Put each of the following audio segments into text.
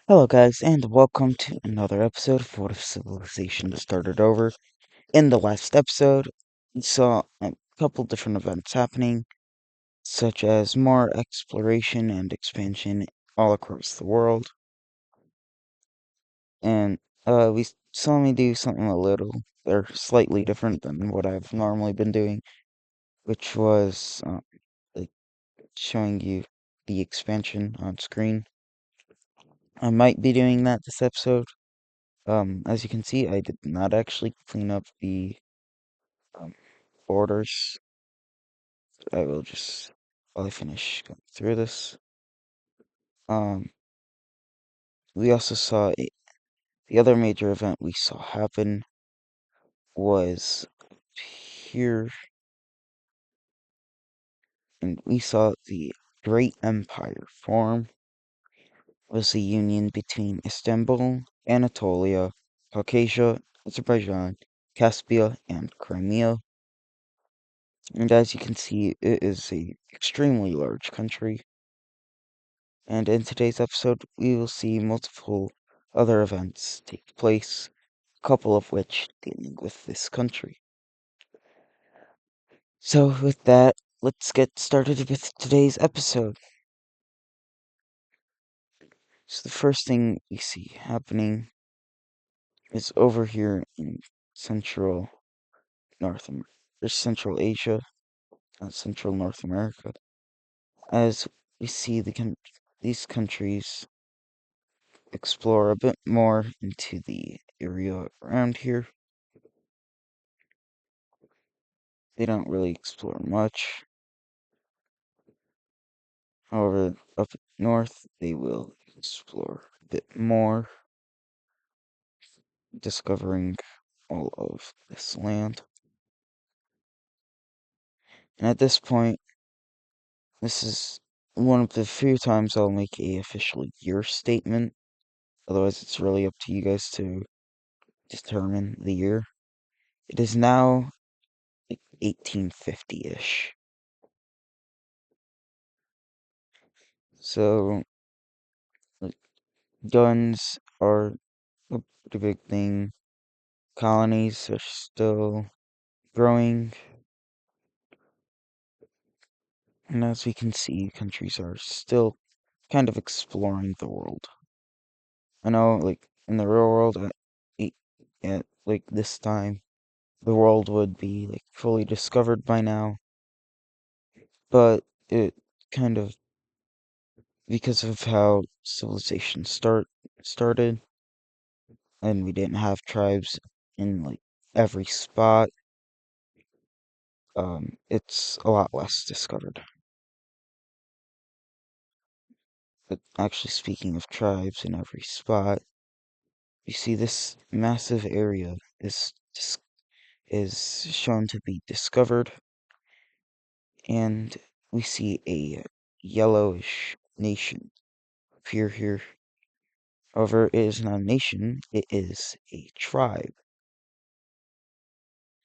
Hello, guys, and welcome to another episode of What If Civilization Started Over. In the last episode, we saw a couple different events happening, such as more exploration and expansion all across the world. And we saw me do something a little, or slightly different than what I've normally been doing, which was like showing you the expansion on screen. I might be doing that this episode. As you can see, I did not actually clean up the um, borders. I will just, while I finish going through this. Um, we also saw the other major event we saw happen was here, and we saw the Great Empire form. Was the union between Istanbul, Anatolia, Caucasia, Azerbaijan, Caspia, and Crimea. And as you can see, it is a extremely large country. And in today's episode, we will see multiple other events take place, a couple of which dealing with this country. So, with that, let's get started with today's episode. So, the first thing we see happening is over here in Central North America, or Central Asia, Central North America, as we see these countries explore a bit more into the area around here. They don't really explore much. However, up north, they will explore a bit more, discovering all of this land. And at this point, this is one of the few times I'll make a official year statement. Otherwise, it's really up to you guys to determine the year. It is now like 1850-ish. So, like, guns are a pretty big thing. Colonies are still growing. And as we can see, countries are still kind of exploring the world. I know, like, in the real world, e- at like this time, the world would be like fully discovered by now. But it kind of, because of how civilization started, and we didn't have tribes in like every spot, it's a lot less discovered. But actually, speaking of tribes in every spot, you see this massive area is shown to be discovered, and we see a yellowish nation appear here. However, it is not a nation, it is a tribe.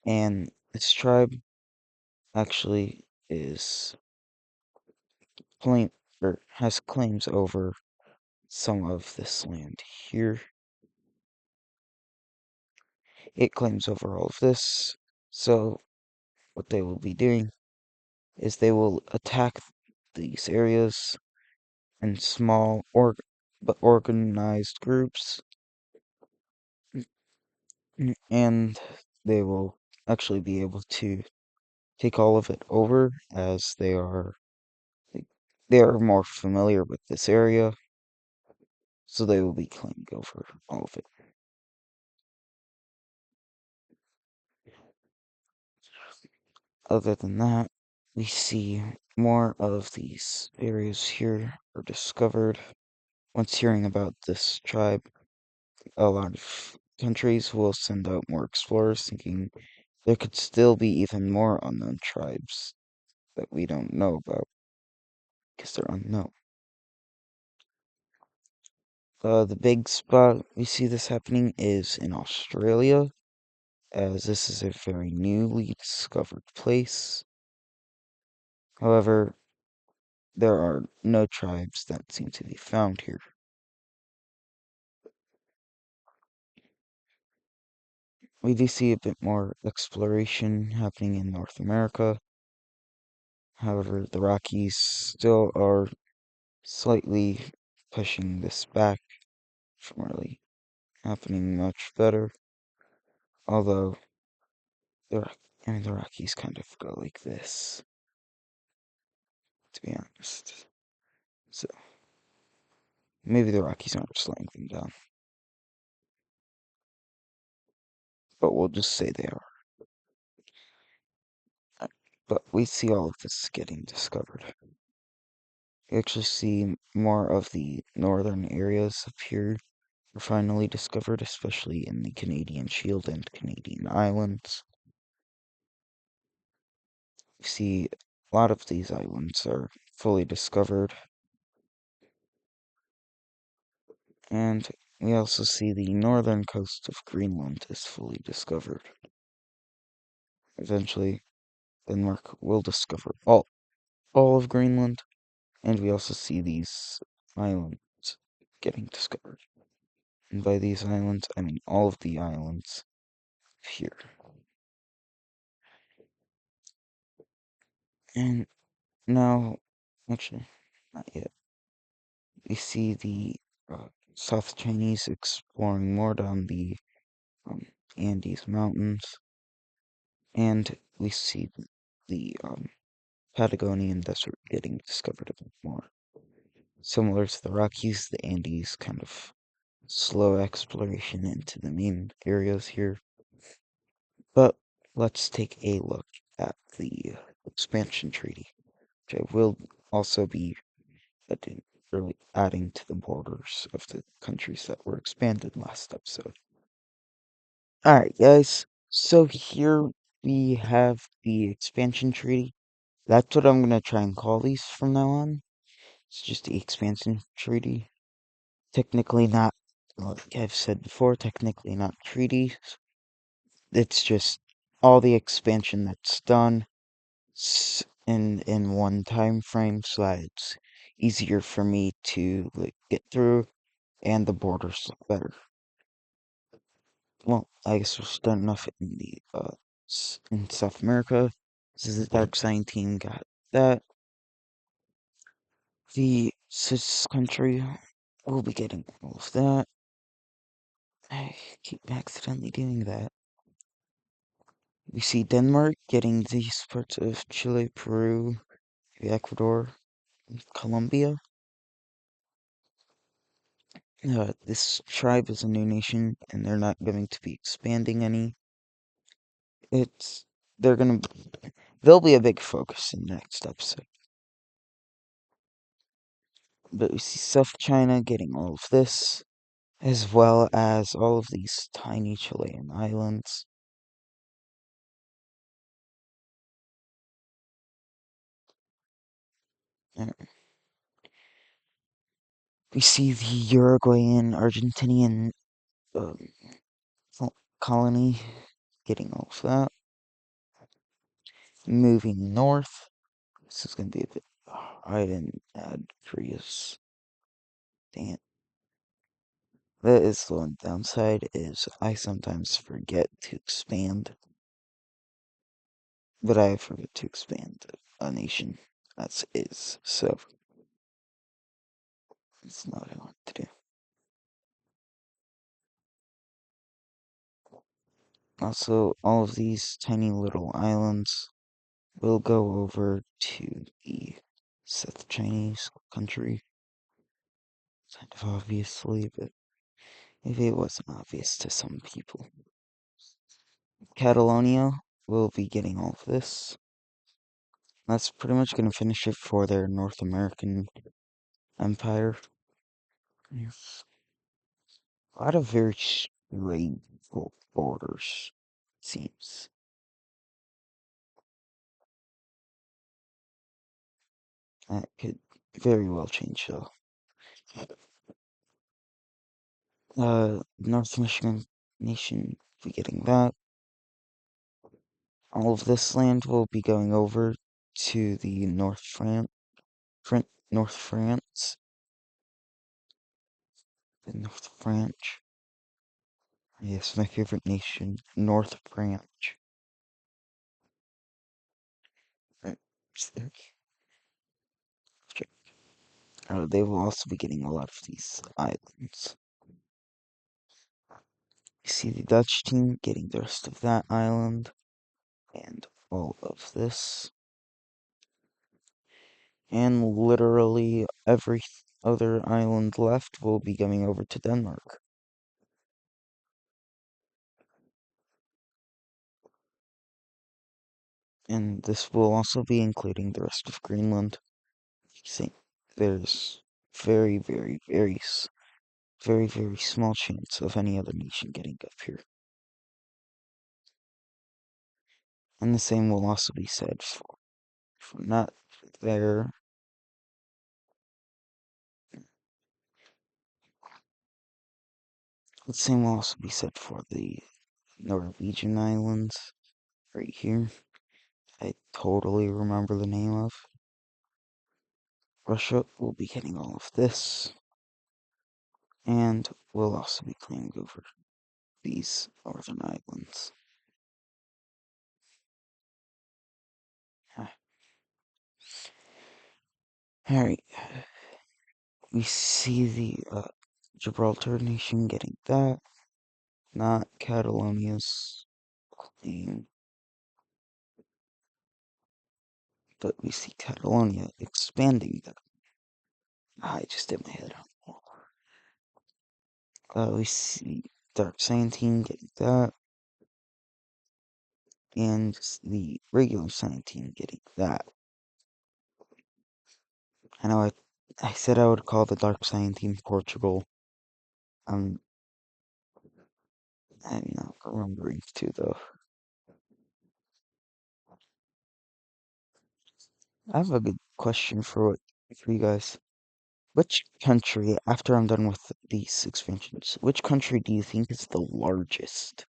And this tribe actually is claim or has claims over some of this land here. It claims over all of this. So what they will be doing is they will attack these areas in small but organized groups, and they will actually be able to take all of it over as like, they are more familiar with this area, so they will be claiming over all of it. Other than that, we see more of these areas here are discovered. Once hearing about this tribe, a lot of countries will send out more explorers, thinking there could still be even more unknown tribes that we don't know about because they're unknown. The big spot we see this happening is in Australia, as this is a very newly discovered place. However, there are no tribes that seem to be found here. we do see a bit more exploration happening in North America. However, the Rockies still are slightly pushing this back from really happening much better. Although, the Rockies kind of go like this, to be honest. So, maybe the Rockies aren't slowing them down, but we'll just say they are. But we see all of this getting discovered. We actually see more of the northern areas appear were finally discovered, especially in the Canadian Shield and Canadian Islands. We see a lot of these islands are fully discovered, and we also see the northern coast of Greenland is fully discovered. Eventually, Denmark will discover all of Greenland, and we also see these islands getting discovered. And by these islands, I mean all of the islands here. And now, actually, not yet. We see the South Chinese exploring more down the um, Andes Mountains, and we see the Patagonian desert getting discovered a bit more. Similar to the Rockies, the Andes kind of slow exploration into the main areas here. But let's take a look at the expansion treaty, which I will also be really adding to the borders of the countries that were expanded last episode. Alright, guys, so here we have the expansion treaty. That's what I'm gonna try and call these from now on. It's just the expansion treaty. Technically not, like I've said before, technically not treaties. It's just all the expansion that's done in one time frame, so that it's easier for me to like get through and the borders look better. Well, I guess we're starting off in the in South America. This is the Dark Sign team got that. The Cis country will be getting all of that. I keep accidentally doing that. We see Denmark getting these parts of Chile, Peru, Ecuador, and Colombia. This tribe is a new nation, and they're not going to be expanding any. It's they're gonna they'll be a big focus in the next episode. But we see South China getting all of this, as well as all of these tiny Chilean islands. Uh, We see the Uruguayan Argentinian um, colony getting all of that. Moving north. This is going to be a bit. I didn't add Korea's. Dang it. That is the one downside is I sometimes forget to expand. But I forget to expand a nation as is. So it's not what I want to do. Also, all of these tiny little islands will go over to the South Chinese country. Kind of obviously, but maybe it wasn't obvious to some people. Catalonia will be getting all of this. That's pretty much going to finish it for their North American empire. Yes. A lot of very strange borders, seems. That could very well change though. North Michigan Nation will be getting that. All of this land will be going over to the North France, the North French. Yes, my favorite nation, North Branch. Right. They will also be getting a lot of these islands. You see the Dutch team getting the rest of that island and all of this. And literally every other island left will be coming over to Denmark. And this will also be including the rest of Greenland. See, there's very small chance of any other nation getting up here. And the same will also be said for not there. The same will also be said for the Norwegian islands right here. I totally remember the name of. Russia will be getting all of this, and will also be claiming over these northern islands. Alright, we see the Gibraltar nation getting that, not Catalonia's claim, but we see Catalonia expanding that. I just hit my head on the wall. We see Dark 17 getting that, and the regular 17 getting that. I know I said I would call the Dark 17 Portugal. Um, I'm not remembering to though. I have a good question for you guys. Which country, after I'm done with these expansions, which country do you think is the largest?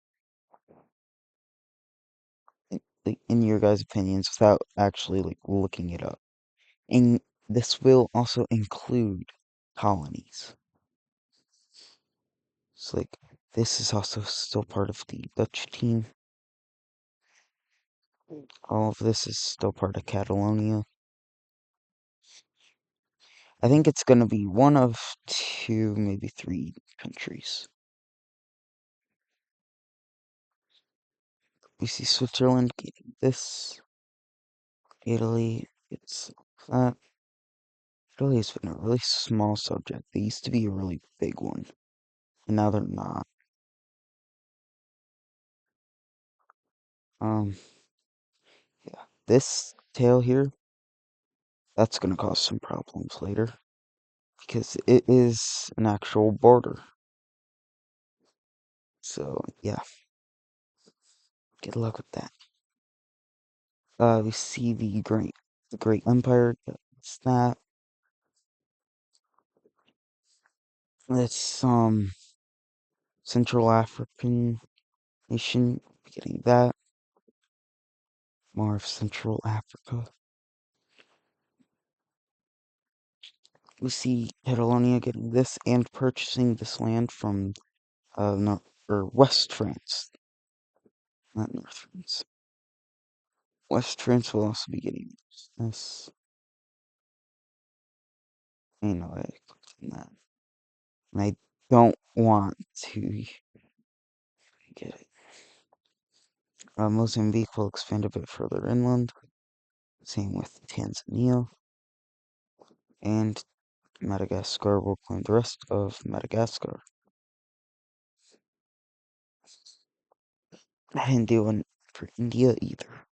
Like, in your guys' opinions, without actually like looking it up. And this will also include colonies. So like this is also still part of the Dutch team. All of this is still part of Catalonia. I think it's gonna be one of two, maybe three countries. We see Switzerland getting this. Italy gets that. Italy has been a really small subject. They used to be a really big one, and now they're not. Um, yeah. This tail here, that's gonna cause some problems later. Because it is an actual border. So, yeah. Good luck with that. We see the Great Empire. That's that. This, Central African nation, getting that. More of Central Africa. We see Catalonia getting this and purchasing this land from North or West France, not North France. West France will also be getting this. You know, I clicked on that, and I don't want to get it. Mozambique will expand a bit further inland. Same with Tanzania, and Madagascar will claim the rest of Madagascar. I didn't do one for India either.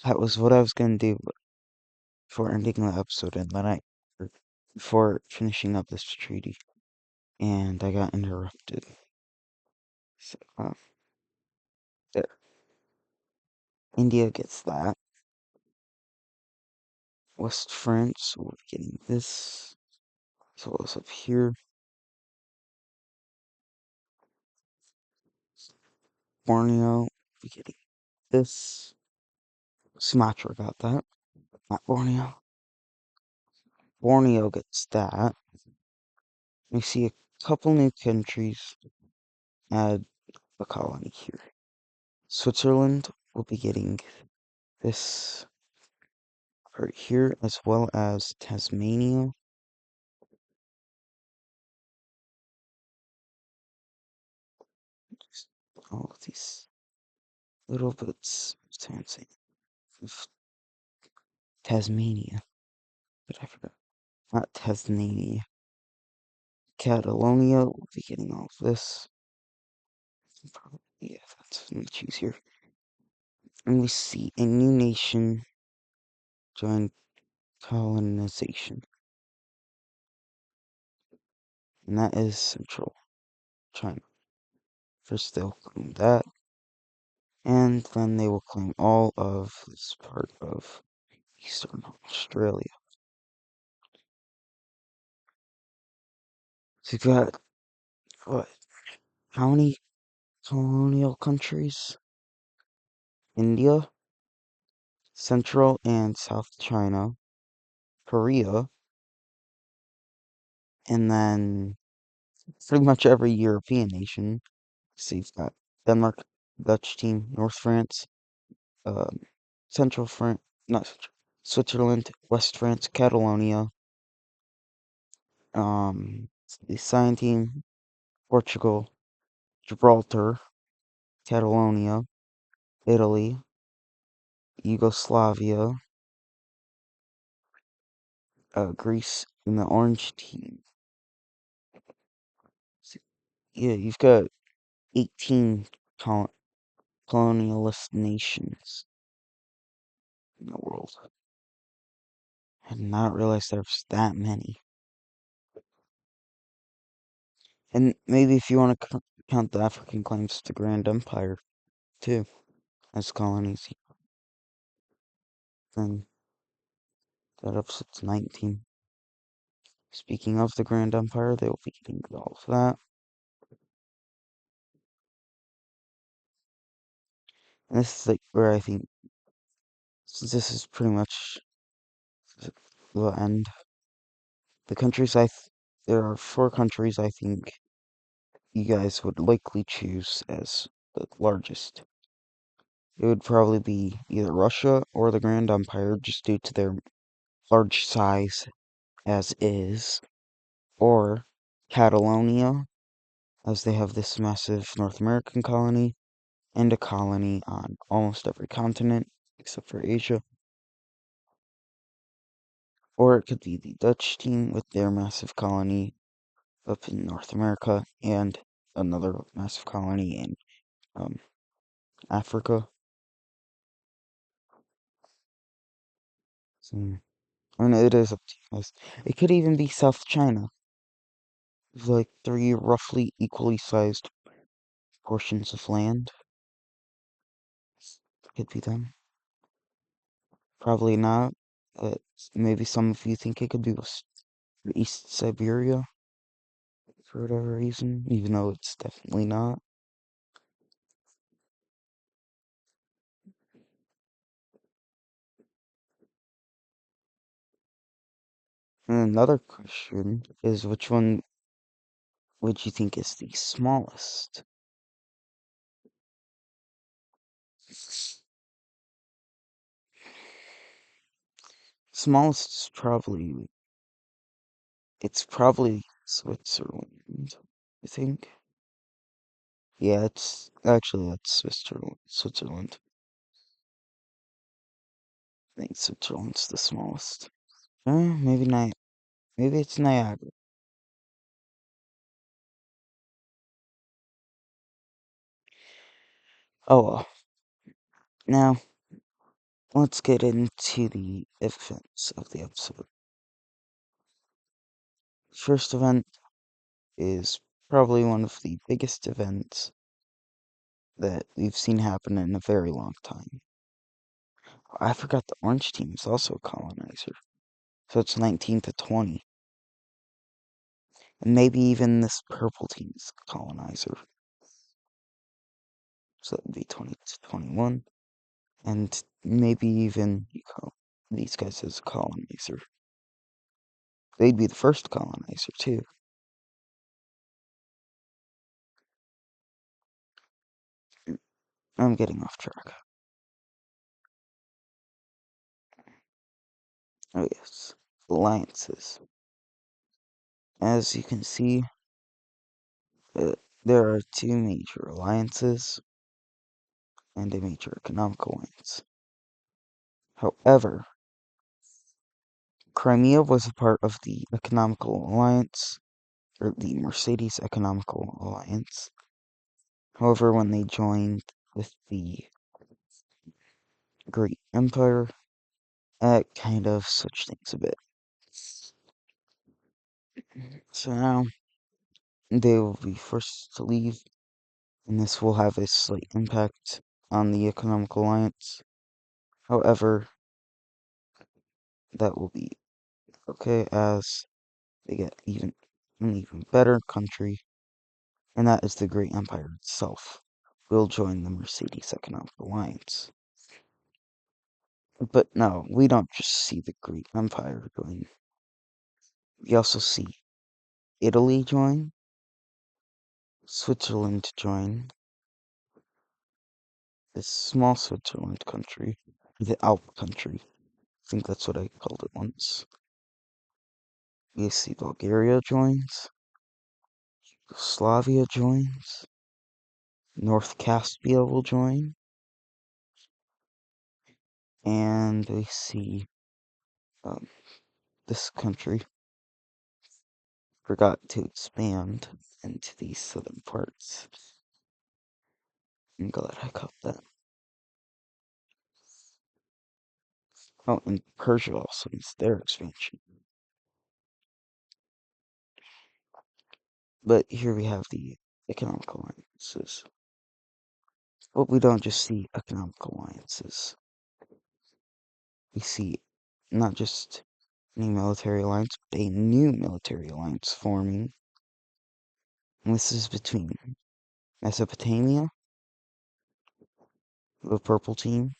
That was what I was gonna do before ending the episode, and then or before finishing up this treaty, and I got interrupted. So, there. India gets that. West France will be getting this, as well as up here. Borneo will be getting this. Sumatra got that. Not Borneo. Borneo gets that. We see a couple new countries add a colony here. Switzerland will be getting this part here, as well as Tasmania. Just all of these little bits of Tasmania. But I forgot. Not Tasmania. Catalonia will be getting all of this. Probably, yeah, that's much easier. And we see a new nation join colonization. And that is Central China. First they'll claim that, and then they will claim all of this part of Eastern Australia. So you've got, what, how many colonial countries? India, Central and South China, Korea, and then pretty much every European nation. So you've got Denmark, Dutch team, North France, um, Central France, not Central, Switzerland, West France, Catalonia, the Cyan team, Portugal, Gibraltar, Catalonia, Italy, Yugoslavia, Greece, and the Orange team. So, yeah, you've got 18 colonialist nations in the world. I did not realize there was that many. And maybe if you want to count the African claims to Grand Empire, too, as colonies, then that ups it to 19. Speaking of the Grand Empire, they will be getting all of that. And this is like where I think this is pretty much the end. The countries there are 4 countries I think you guys would likely choose as the largest. It would probably be either Russia or the Grand Empire, just due to their large size as is, or Catalonia, as they have this massive North American colony and a colony on almost every continent except for Asia. Or it could be the Dutch team with their massive colony up in North America and another massive colony in um, Africa. So, I mean, it is up to you guys. It could even be South China, with like 3 roughly equally sized portions of land. Could be them. Probably not. But maybe some of you think it could be East Siberia for whatever reason, even though it's definitely not. And another question is, which one would you think is the smallest? Smallest is probably Switzerland, I think. Yeah, that's Switzerland. I think Switzerland's the smallest. Maybe it's Niagara. Oh well. Now, let's get into the events of the episode. First event is probably one of the biggest events that we've seen happen in a very long time. I forgot the orange team is also a colonizer. So it's 19 to 20. And maybe even this purple team is a colonizer. So that would be 20 to 21. And maybe even you call these guys as a colonizer. They'd be the first colonizer too. I'm getting off track. Oh yes, alliances. As you can see, uh, there are two major alliances and a major economic alliance. However, Crimea was a part of the economical alliance, or the Mercedes Economical Alliance. However, when they joined with the Great Empire, it kind of switched things a bit. So now they will be forced to leave, and this will have a slight impact on the economic alliance. However, that will be okay as they get an even better country, and that is the Great Empire itself will join the Mercedes Economic Alliance. But no, we don't just see the Great Empire join. We also see Italy join, Switzerland join, this small Switzerland country, the Alp country. I think that's what I called it once. We see Bulgaria joins, Yugoslavia joins, North Caspia will join, and we see um, this country forgot to expand into these southern parts. I'm glad I caught that. Oh, and Persia also needs their expansion. But here we have the economic alliances. But we don't just see economic alliances. We see not just any military alliance, but a new military alliance forming. And this is between Mesopotamia, the purple team,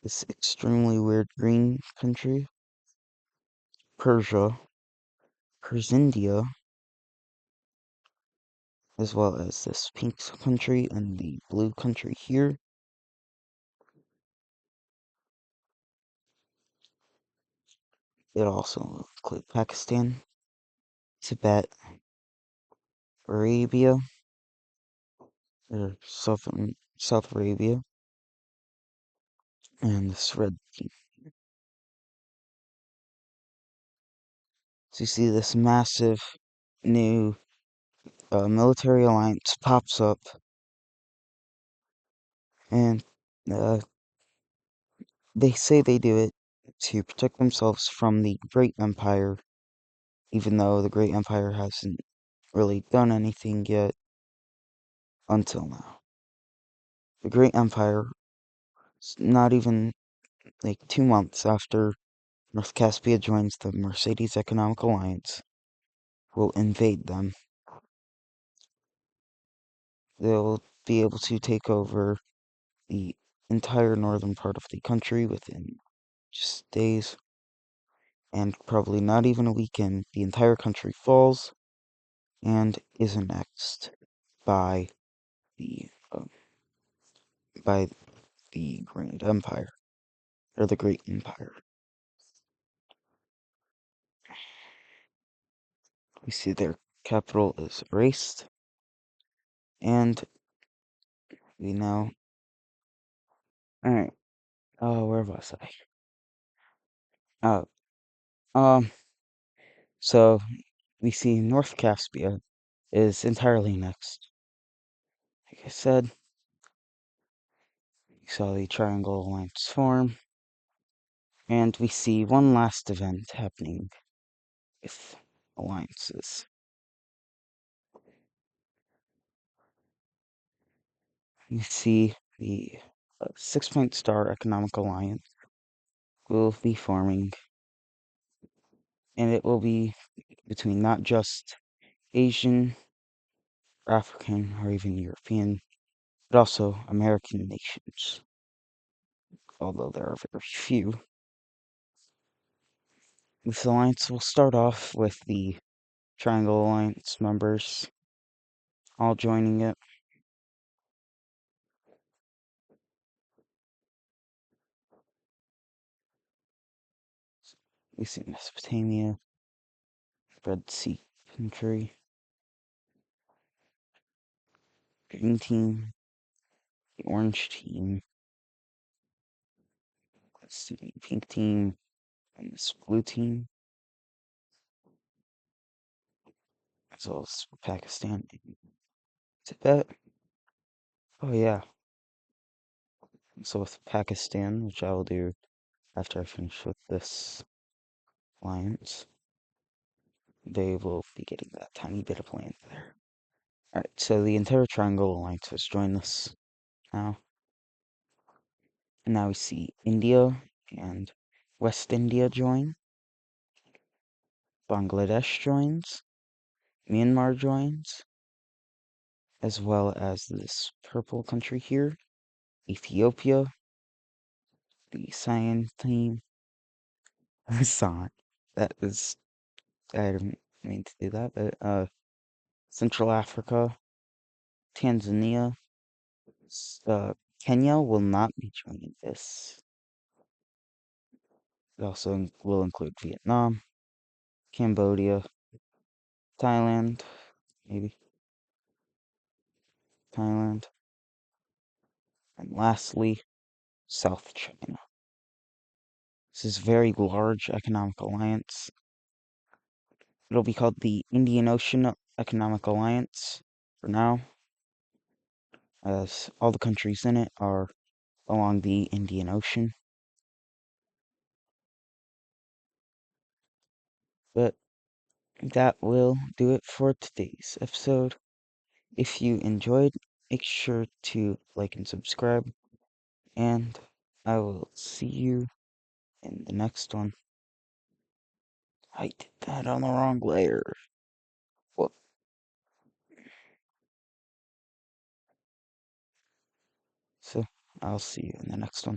this extremely weird green country, Persia, Persindia, as well as this pink country and the blue country here. It also includes Pakistan, Tibet, Arabia, or South Arabia, and this red team. So you see this massive new military alliance pops up, and uh, they say they do it to protect themselves from the Great Empire, even though the Great Empire hasn't really done anything yet until now. The Great Empire, not even like 2 months after North Caspia joins the Mercedes Economic Alliance, will invade them. They'll be able to take over the entire northern part of the country within just days, and probably not even a weekend, the entire country falls and is annexed by the um, by the Grand Empire or the Great Empire. We see their capital is erased, and we now. All right. Where was I? Uh, um. So we see North Caspia is entirely annexed. Like I said, we saw the Triangle Alliance form, and we see one last event happening with alliances. You see the 6-point star economic alliance will be forming, and it will be between not just Asian, African, or even European, but also American nations, although there are very few. This alliance will start off with the Triangle Alliance members all joining it. We see Mesopotamia, Red Sea country, green team, the orange team, let's see, pink team, and this blue team, as well as Pakistan and Tibet. Oh yeah, so with Pakistan, which I will do after I finish with this alliance, they will be getting that tiny bit of land there. Alright, so the entire Triangle Alliance has joined us now. And now we see India and West India join. Bangladesh joins. Myanmar joins. As well as this purple country here. Ethiopia. The cyan team. Cyan. That is, I didn't mean to do that, but Central Africa. Tanzania. Kenya will not be joining this. It also will include Vietnam, Cambodia, Thailand, maybe Thailand, and lastly, South China. This is a very large economic alliance. It'll be called the Indian Ocean Economic Alliance for now, as all the countries in it are along the Indian Ocean. But that will do it for today's episode. If you enjoyed, make sure to like and subscribe, and I will see you in the next one. I did that on the wrong layer. Well, so I'll see you in the next one.